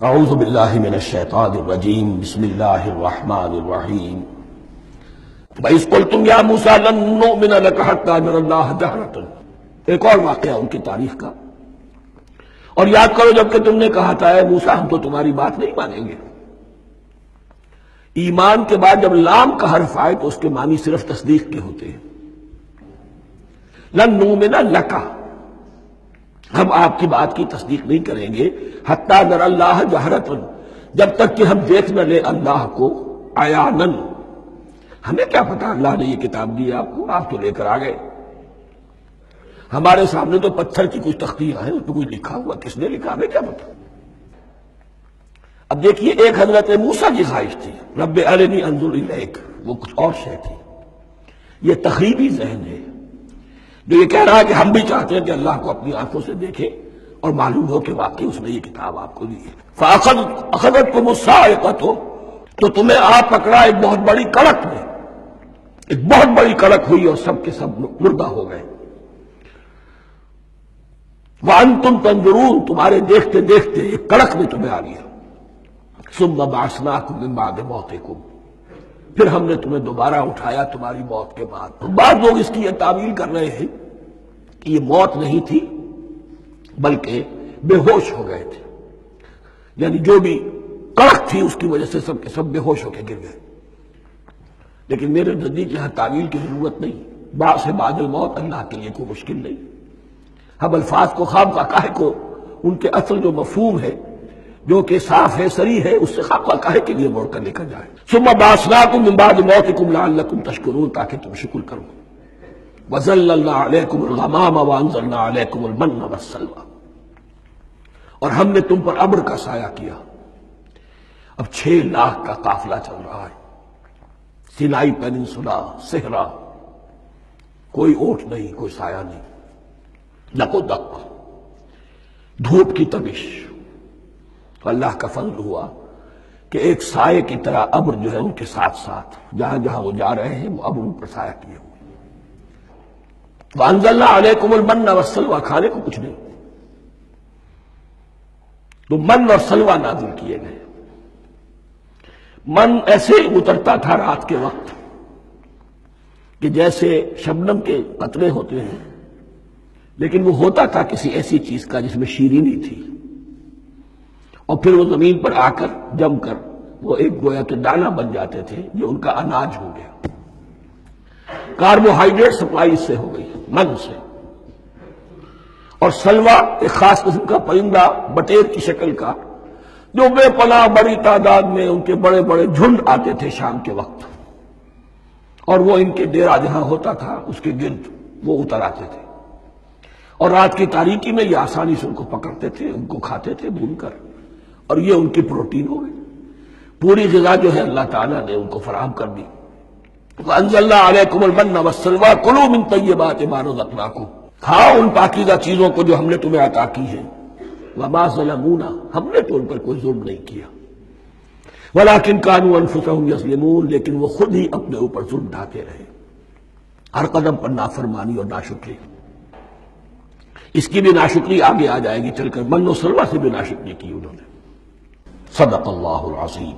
اعوذ باللہ من الشیطان الرجیم بسم اللہ الرحمن الرحیم وَإِذْ قُلْتُمْ يَا مُوسَىٰ لَن نُّؤْمِنَ لَكَ حَتَّىٰ نَرَى اللَّهَ جَهْرَةً۔ ایک اور واقعہ ان کی تاریخ کا، اور یاد کرو جب کہ تم نے کہا تھا اے موسیٰ ہم تو تمہاری بات نہیں مانیں گے۔ ایمان کے بعد جب لام کا حرف آئے تو اس کے معنی صرف تصدیق کے ہوتے ہیں۔ لن نؤمن لک، ہم آپ کی بات کی تصدیق نہیں کریں گے، حتیٰ نری اللہ جہرۃ، جب تک کہ ہم دیکھ نہ لیں اللہ کو عیاناً۔ ہمیں کیا پتا اللہ نے یہ کتاب دی آپ کو، آپ تو لے کر آ گئے، ہمارے سامنے تو پتھر کی کچھ تختیاں ہیں، اس پہ کچھ لکھا ہوا، کس نے لکھا ہمیں کیا پتا۔ اب دیکھیے ایک حضرت موسیٰ کی خواہش تھی رب ارنی انظر الیک، وہ کچھ اور شے تھی۔ یہ تخریبی ذہن ہے جو یہ کہہ رہا ہے کہ ہم بھی چاہتے ہیں کہ اللہ کو اپنی آنکھوں سے دیکھیں اور معلوم ہو کہ واقعی اس نے یہ کتاب آپ کو دی ہے۔ فَأَخَذَتْكُمُ الصَّاعِقَةُ، تو تمہیں آپ پکڑا ایک بہت بڑی کڑک میں، ایک بہت بڑی کڑک ہوئی اور سب کے سب مردہ ہو گئے۔ وَأَنْتُمْ تَنظُرُونَ، تمہارے دیکھتے دیکھتے ایک کڑک میں تمہیں آ گیا۔ ثُمَّ بَعَثْنَاكُم مِّن بَعْدِ مَوْتِكُمْ، پھر ہم نے تمہیں دوبارہ اٹھایا تمہاری موت کے بعد۔ بعض لوگ اس کی یہ تعویل کر رہے ہیں کہ یہ موت نہیں تھی بلکہ بے ہوش ہو گئے تھے، یعنی جو بھی کڑک تھی اس کی وجہ سے سب کے سب بے ہوش ہو کے گر گئے۔ لیکن میرے نزدیک یہاں تعویل کی ضرورت نہیں، بعث بعد الموت اللہ کے لیے کوئی مشکل نہیں۔ ہم الفاظ کو خواب کا کو ان کے اصل جو مفہوم ہے جو کہ صاف ہے صریح ہے اس سے خواب کا کے لیے موڑ کر لے کر جائے۔ ثم بعثناکم من بعد موتکم لعلکم تشکرون، تاکہ تم شکر کرو۔ وظللنا علیکم الغمام وانزلنا علیکم المن والسلوى، اور ہم نے تم پر ابر کا سایہ کیا۔ اب 6 لاکھ کا قافلہ چل رہا ہے، سینائی پیننسولا، صحرا، کوئی اونٹ نہیں، کوئی سایہ نہیں، دق و دق، دھوپ کی تبش۔ تو اللہ کا فضل ہوا کہ ایک سائے کی طرح ابر جو ہے ان کے ساتھ ساتھ جہاں جہاں وہ جا رہے ہیں وہ ابر ان پر سایہ کیے ہوئے۔ وَأَنزَلْنَا عَلَيْكُمُ الْمَنَّ وَالسَّلْوَىٰ، کھانے کو کچھ نہیں تو من اور سلوہ نازل کیے گئے۔ من ایسے اترتا تھا رات کے وقت کہ جیسے شبنم کے قطرے ہوتے ہیں، لیکن وہ ہوتا تھا کسی ایسی چیز کا جس میں شیرینی تھی، اور پھر وہ زمین پر آ کر جم کر وہ ایک گویا کے دانہ بن جاتے تھے جو ان کا اناج ہو گیا۔ کاربوہائیڈریٹ سپلائی اس سے ہو گئی، من سے۔ اور سلوہ ایک خاص قسم کا پرندہ بٹیر کی شکل کا جو بے پناہ بڑی تعداد میں ان کے بڑے بڑے جھنڈ آتے تھے شام کے وقت، اور وہ ان کے ڈیرا جہاں ہوتا تھا اس کے گرد وہ اتر آتے تھے، اور رات کی تاریکی میں یہ آسانی سے ان کو پکڑتے تھے، ان کو کھاتے تھے بھون کر، اور یہ ان کی پروٹین ہو گئی۔ پوری غذا جو ہے اللہ تعالیٰ نے ان کو فراہم کر دی۔ وَأَنزَلْنَا عَلَيْكُمُ الْمَنَّ وَالسَّلْوَىٰ كُلُوا مِن طَيِّبَاتِ مَا رَزَقْنَاكُمْ، کھاؤ ان پاکیزہ چیزوں کو جو ہم نے تمہیں عطا کی ہیں۔ وَمَا ظَلَمُونَا، ہم نے تو ان پر کوئی ظلم نہیں کیا، وَلَٰكِن كَانُوا أَنفُسَهُمْ يَظْلِمُونَ، لیکن وہ خود ہی اپنے اوپر ظلم ڈھاتے رہے، ہر قدم پر نافرمانی اور ناشکری۔ اس کی بھی ناشکری آگے آ جائے گی چل کر، من و سلوہ سے بھی ناشکری کی انہوں نے۔ صدق اللہ العظیم۔